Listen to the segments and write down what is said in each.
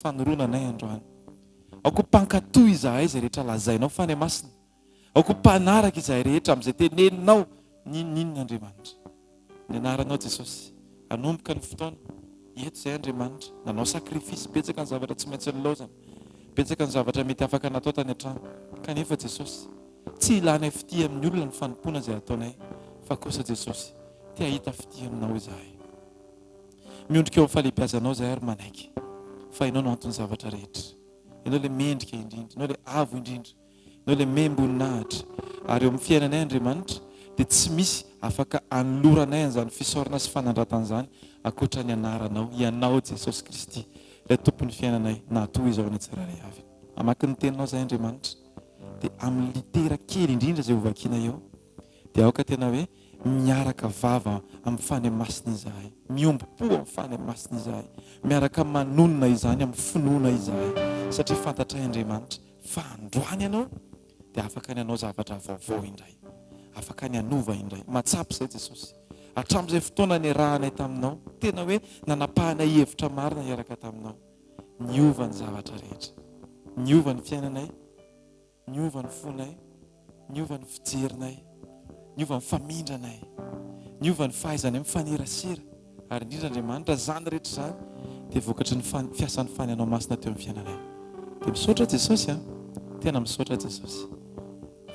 fanorona nay androany. Aoko mpankatoy izahay izay rehetra lazainao fany masina. Aoko mpanaraka izahay rehetra amin'izay teneninao ninina Andriamanitra. Ny anaranao Jesosy, anomboka ny fotoana. Eto izay Andriamanitra, nanao sakrifisy betsaka ny zavatra tsy maintsy nilaozana. Betsaka ny zavatra mety afaka natao tany an-trano. Kanefa Jesosy, tsy ilanay fity amin'ny olona ny fanompoana izay ataonay, fa kosa Jesosy, te ahita fity aminao izahay. Miondrika eo amin'ny falebiazanao izahay ary manaiky. Fa ianao no antony zavatra rehetra. Ianao ilay mendrika indrindra, ianao ilay avo indrindra, ianao ilay membonahitra. Ary eo amin'ny fiainanay Andriamanitra, dia tsy misy afaka anoloranay an'izany fisaorana sy fanandratan'izany ankoatra ny anaranao, ianao Jesosy Kristy, ilay tompon'ny fiainanay, nahatoa izao ny tsirairay avy. Amaky ny teninao izay Andriamanitra, dia amin'ny litera kely indrindra izay hovakiana eo, dia aoka tena hoe miaraka vava amin'ny fany masina izahay, miombo-po amin'ny fany masina izahay, miaraka manonona izany amin'ny finoana izahay, satria fantatray Andriamanitra fa androany ianao dia afaka ny anao zavatra vaovao indray, afaka ny anova indray. Matsapy izay Jesosy, hatramin'izay fotoana ny rahanay taminao, tena hoe nanapahanay hevitra marina hiaraka taminao. Niova ny zavatra rehetra, niova ny fiainanay, niova ny fonay, niova ny fijerinay, niova ny famindranay, niova ny fahaizanay mifanerasera. Ary indrindra Andriamanitra, zany rehetra zany dia vokatry ny fiasan'ny fananao masina teo amin'ny fiainanay. Dia misaotra Jesosy, tena misaotra Jesosy,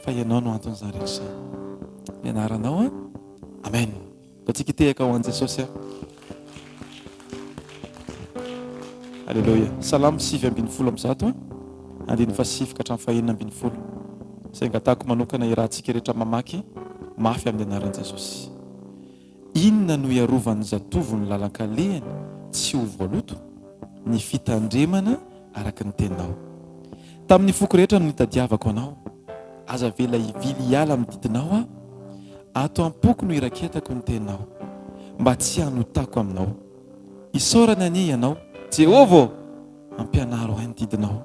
fa ianao no antony zany rehetra. Ny anaranao, amen. Batsika hitehaka ho an'i Jesosy. Alleluia. Salamo 7:10 andiny fa 7 ka hatramin'ny 9:10. Izay angatahako manokana irahantsika rehetra mamaky mafy amin'ny anaran'i Jesosy. Inona no iarovan'ny zatovo ny lalan-kalehany tsy ho voaloto? Ny fitandremana araka ny teninao. Tamin'ny foko rehetra no nitadiavako anao, aza vela ivily hiala amin'ny didinao ato am-poko no iraketako ny teninao, mba tsy hanotako aminao. Isaorana anie ianao, Jehovah, ampianaro ahy ny didinao.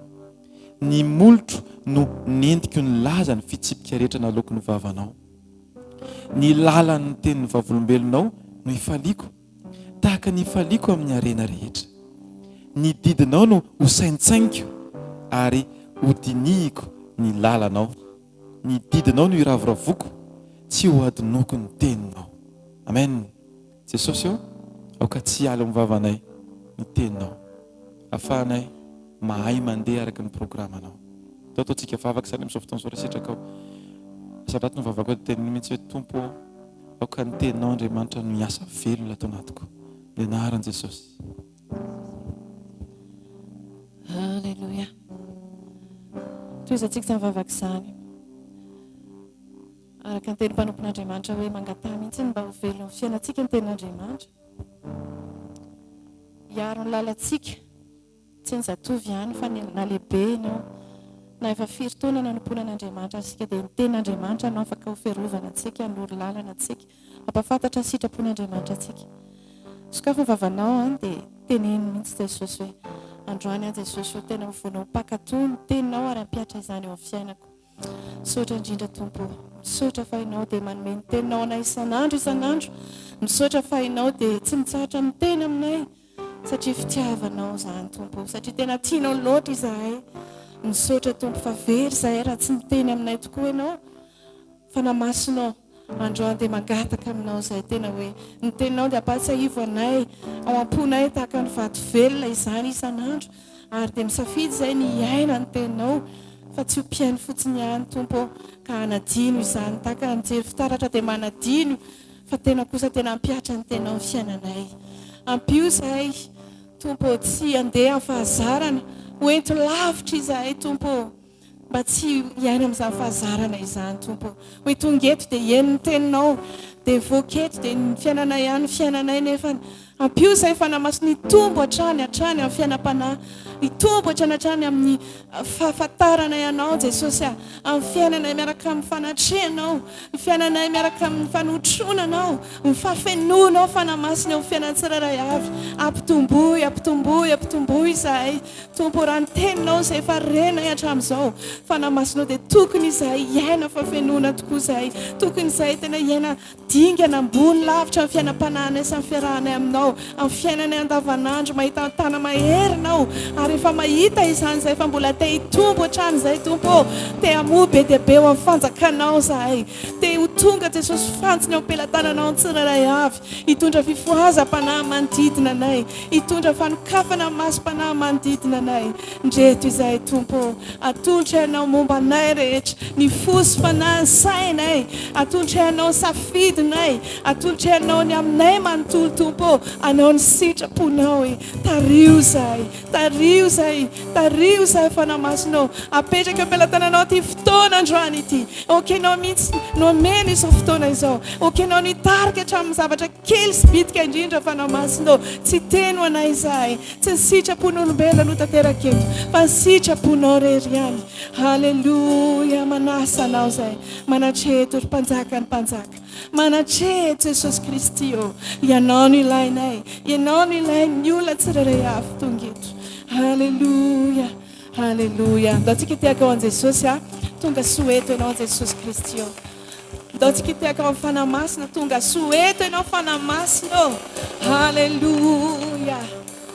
Ny molotro no nentiko ny laza ny fitsipika rehetra naloko ny vavanao. Ny lalan'ny tenin'ny vavolombelonao no ifaliako, tahaka ny ifaliako amin'ny arena rehetra. Ny didinao no hosaintsainiko ary hodinihiko ny lalanao. Ny didinao no iravoravoko, tsy ho adinoko ny teninao. Amen. Jesosy eo, aoka tsy ala amin'ny vavanay ny teninao, afahanay mahay mandeha araka ny programanao. Ataotsika vavaka izany amin'izao fotoana izao rehetra ao. Satraty no vavaka teniny mihitsy hoe Tompo, aoka ny teninao Andriamanitra no miasa velona ato anatiko. Ny anaran'i Jesosy. Halleluja. Toizantsika izany vavaka izany, araka ny teny mpanompon'Andriamanitra hoe mangatah mihitsy mba ho velona ny fiainantsika ny tenin'Andriamanitra. Hiaro ny lalantsika, tsy ny zatovy ihany fa na lehibe ianao, na efa firy taona nanompoana an'Andriamanitra antsika, dia ny tenin'Andriamanitra no afaka ho fiarovana antsika, hanoro lalana antsika, ampafantatra sitrapon'Andriamanitra antsika. Sokafy ny vavanao dia teneny mihitsy Jesosy hoe androany Jesosy ho tena mivoana ho mpakatoy ny teninao ary ampiatra izany eo amin'ny fiainako. Misaotra indrindra Tompo, misaotra fa ianao dia manome ny teninao anay isan'andro, misaotra fa ianao dia tsy mitsahatra ny teny aminay, satria fitiavanao izany Tompo, satria tena tianao loatra izahay. Misaotra Tompo fa very izahay raha tsy miteny aminay tokoa ianao, fa namasinao androany dia mangataka aminao izahay, tena hoe ny teninao dia ampatsiahivo anay, ao am-ponay tahaka ny vato velona izany isan'andro, ary dia misafidy izahay ny iaina ny teninao, fa tsy ho mpiaino fotsiny ihany Tompo, ka hanadino izany tahaka ny jery fitaratra dia manadino, fa tena kosa tena ampiatra ny tenao ny fiainanay. Ampio izahay Tompo, tsy handeha amin'ny fahazarana, hoento lavitra izahay Tompo, mba tsy hiaina amin'izany fahazarana izany Tompo. Hoe tonga eto dia hiaino ny teninao, dia voaketo dia ny fiainanay ihany ny fiainanay, nefa ampio izahay fa namaso ny tombo hatrany amin'ny fiainam-panahy, ny tombo hatrany amin'ny fahafantarana ianao Jesosy, amin'ny fiainanay miaraka amin'ny fanatrehanao, ny fiainanay miaraka amin'ny fanotronanao, ny fafenonao fanamasina eo amin'ny fiainan'ny tsirairay avy. Ampitomboy izahay Tompo, raha ny teninao izay efa renay hatramin'izao, fanamasinao dia tokony izahay hiaina fafenona tokoa izahay, tokony izahay tena hiaina dingana ambony lavitra amin'ny fiainam-panahynay sy ny fiarahanay aminao. ianao amin'ny fiainany andavanandro, mahita tana maherinao ary efa mahita izany zay fa mbola te hitombo hatrany zay Tompo, te hamoa be dia be ao amin'ny fanjakanao zahay, te ho tonga Jesosy fantsiny ao am-pelantananao tsirairay avy, hitondra fifohazam-panahy manodidina anay, hitondra fanokafana masom-panahy manodidina anay. Ndreto izay Tompo, atolotra ianao momba anay rehetra, ny fosy fanahy ny sainay, atolotra ianao safidinay, atolotra ianao ny aminay manontolo Tompo, anao ny sitraponao tario zay, tario zay, tario zay fanamasinao, apetraka am-pelantananao ty fotoana androany ity, okenao mihitsy nomena izao fotoana izao, okenao nitarika hatramin'ny zavatra kely sy bitika indrindra fanamasinao, tsy teno anay zahay, tsy ny sitrapon'olombelona no tanteraka eto, fa ny sitraponao rery ihany. Haleluya, manasa anao zay, manatreto ry mpanjaka ny mpanjaka, manatreto Jesosy Kristy ianao no ilainay, ianao no ilain'ny olona tsirairay avy tonga eto. Haleluya, haleluya. Ndaontsika tiaka ao an Jesosy tonga soeto ianao Jesosy Kristy ndaontsika tiaka ao fanamasina, tonga soeto ianao fanamasina. Haleluya,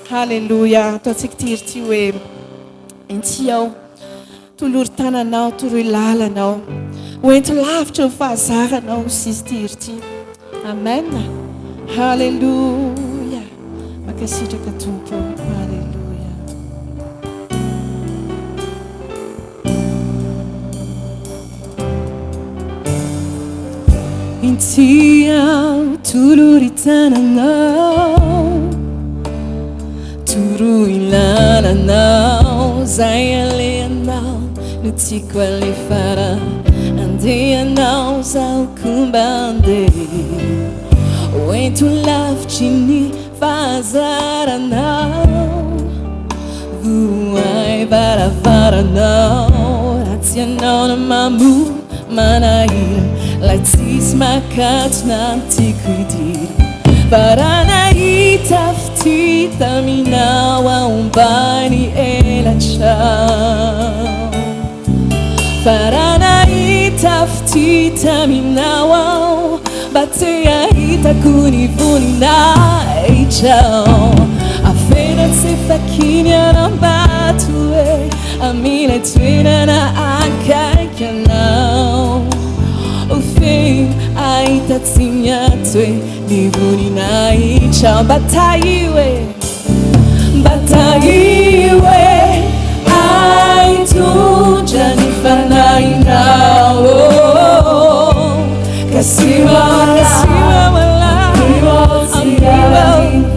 haleluya. Ataontsika tiry ty hoe inty ao tolory tananao, toroy lalanao, hoento lavitra ny fahazaranao sisy tiry ty. Amen. Haleluya. Makasitraka Tompo. Haleluya. Inty ao tolory tananao, toroy lalanao, zay aleanao no tiako alefara, andehanao zaho komba andeha, hoento lavitry ny fahazaranao, voay varavaranao, ratsy ianao na mambo manahira, lay tsisy makatona tiako hidiry, para nahita fititaminao aombany elatrao, para nahita fititaminao ao, mba te ahitako ny voninahitrao, afena tsy fakiny aram-bato hoe amila toerana akaiky anao, ofeo ahitatsiny ato hoe ny voninahitrao, mba tahiwe ahitondra ny fanahinao, kasiwa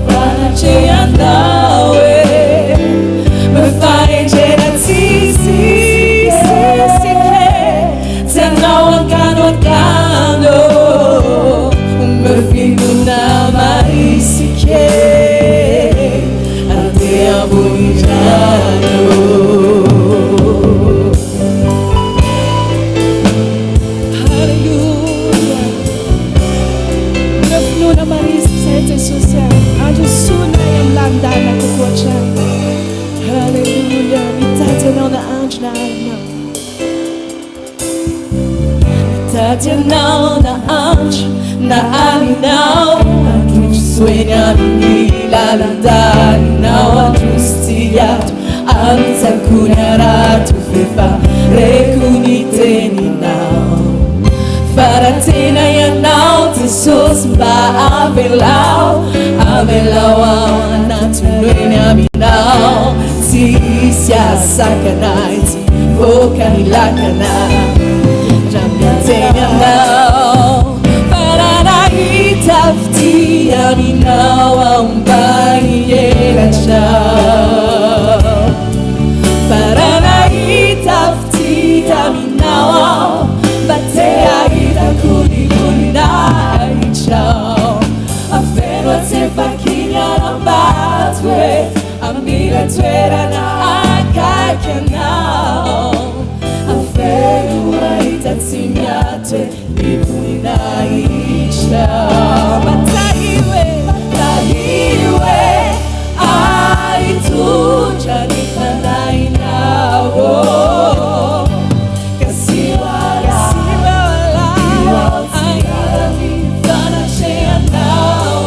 fanatrehanao mefaenjera tsisy tianao ankano mefinona marisike andeha ambonirano. Haleluya. Mefinona marisike zay Jesosy androsona amlandana kokoatrany. Haleluya. Mitady anao na andro na alinao, mitady anao na andro na alinao, androsoeny amin'ny lalandalinao, androsy ato antsakony arato fefa reko ny teninao, faratena ianao Jesosy mba avelao, avelao ao anaton'oeny aminao, tsisy asakanay tsy voka ny lakana, ramiteny anao, para nahita fity aminao aombany elatrao, para nahita fity aminao ao, mba te ahitako ny voninahitrao, afeno atsy fakiny aram-bato hoe amila toerana akaiky anao, afeno ahitatsiny ato hoe ny voninahitrao, mba tahiwe ahitondra ny fanahinao, kasiwa fanatrehanao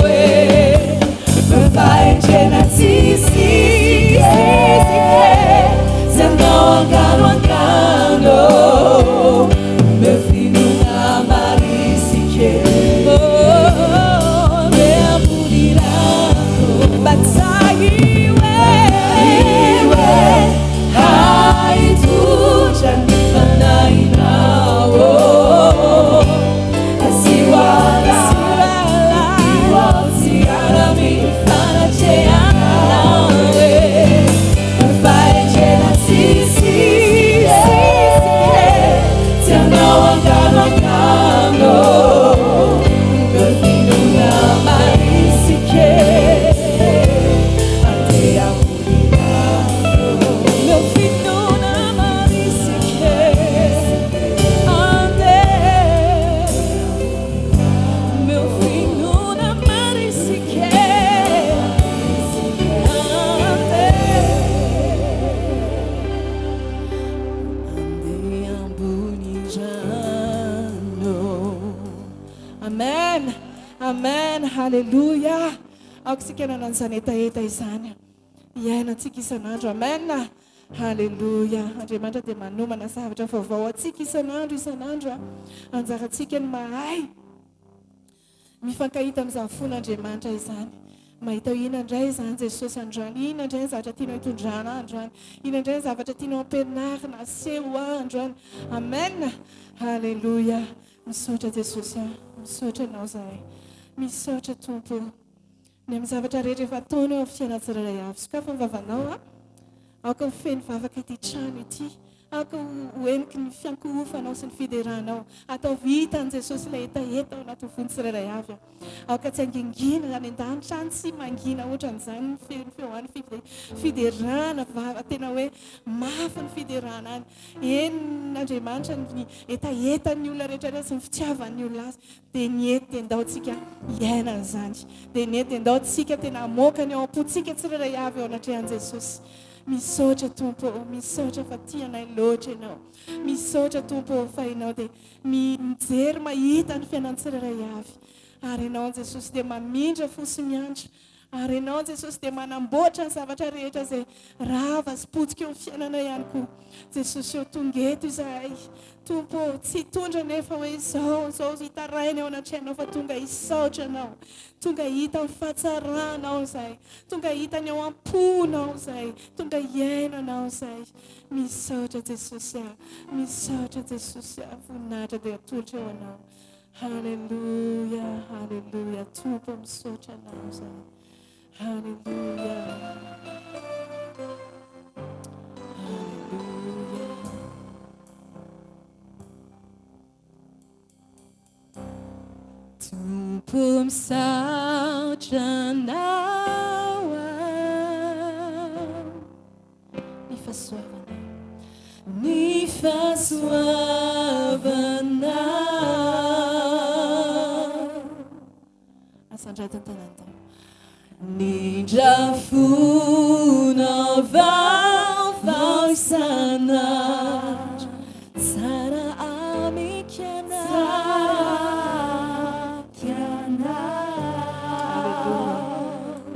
Amen. Hallelujah. Aoko sika nanan'izany etaeta izany. Iainantsika isan'andro. Amen. Hallelujah. Andriamanitra dia manomana zavatra vaovao atsika isan'andro isan'andro. Anjarantsika ny mahay mifankahita amin'izany fon'Andriamanitra izany. Mahita ina indray izany Jesosy androany. Ina indray zavatra tianao hitondrana androany. Ina indray zavatra tianao ampianarina aseho androany. Amen. Hallelujah. Misaotra Jesosy. Misaotra anao zahay. Misaotra Tompo. Ny amin'ny zavatra rehetra efa ataonao amin'ny fiainana tsirairay avy. Sokafa ny vavanao. Aoka mifeny vavaka ity trano ity. Aoka hoeniky ny fiankohofanao sy ny fideranao. Atao vita ny Jesosy ilay etaeta ao anaty vony tsirairay avy. Aoka tsy angingina any an-danitra any sy mangina ohatran'izany ny feoany fiderana vava. Tena hoe mafy ny fiderana any. Eny n'Andriamanitra ny etaetan'ny olona rehetra sy ny fitiavan'ny olona azy. Dia ny ety dia ndaontsika iaina an'izany. Dia ny ety dia ndaontsika tena hamoaka ny ao am-pontsika tsirairay avy ao anatrehan'i Jesosy. Misaotra Tompo, misaotra fa tianay loatra ianao. Misaotra Tompo fa ianao dia mijery mahita ny fiainan'ny tsirairay avy. Ary ianao Jesosy dia mamindra fo sy miandra. Ary ianao Jesosy dia manamboatra ny zavatra rehetra izay rava sy potika eo amin'ny fiainana ihany koa. Jesosy eo tonga eto izahay. Tompo tsy tondra nefa hoe izao hitaraina eo anatrehana fa tonga hisaotra anao. Tonga hita ny fahatsarana izahay. Tonga hita ny ao am-ponao izahay. Tonga hiaina anao izahay. Misaotra Jesosy. Misaotra Jesosy. Voninahitra dia atolotra eo anao. Hallelujah. Hallelujah. Tompo misaotra anao izahay. Hallelujah. Hallelujah. Tompo misaotra anao. Ny fahasoavana. Asandratany tanana. Nindra fona vaovao isan'andro, tsara amikiana.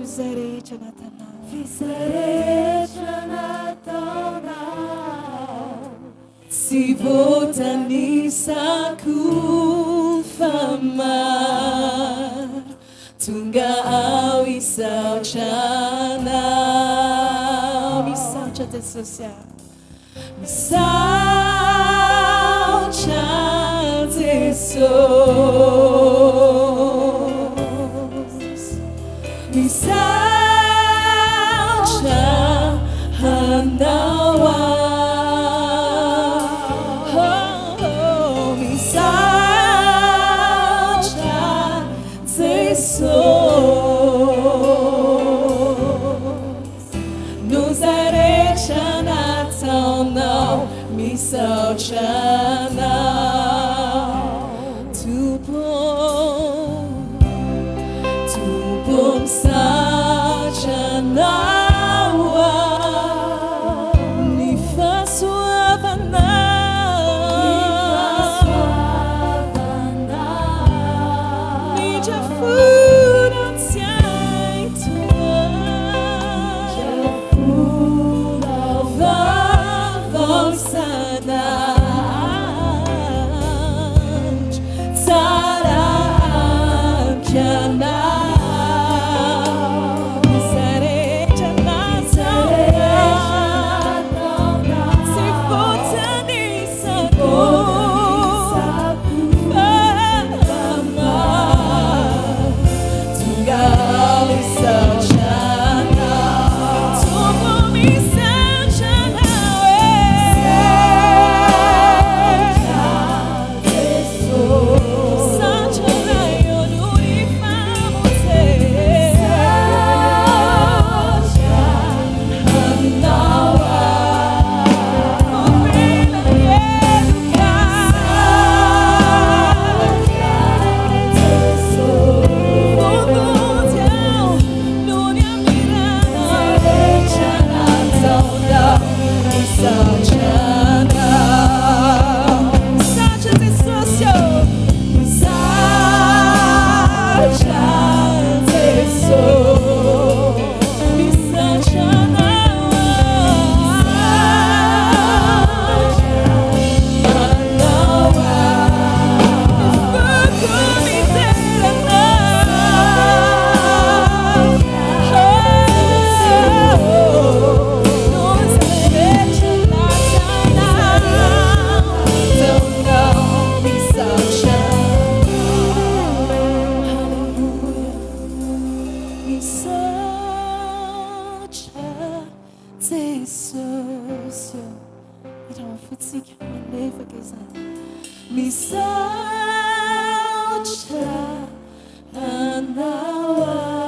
Izay rehetra natanao. Izay rehetra nataonao. Tsy voatanisako fa maro. Tonga ao isaotra anao. Misaotra Jesosy. Misaotra Jesosy. Misaotra anao. Misaotra Jesosy. Nos rehetra nataonao. Misaotra anao. Tompo misaotra anao. Ny fahasoavana. Nindra fona tsy aitoa. Vaovao isan'andro. Jesosy iraha fotsika manefaka izany misaotra anao